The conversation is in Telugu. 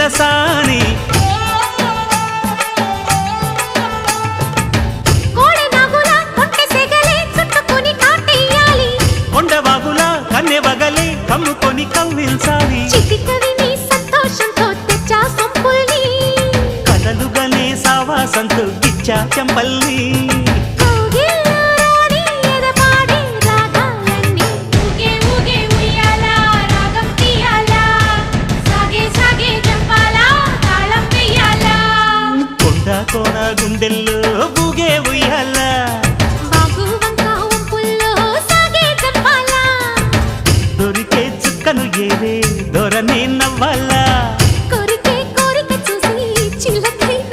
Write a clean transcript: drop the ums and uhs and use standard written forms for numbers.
సరసాని కొండవాగులా కన్నె వగలే కమ్ముకొని కవ్వించాలి కలలుగనే సావాసంతో గిచ్చా చెంపల్లి కోన గుండెల్లో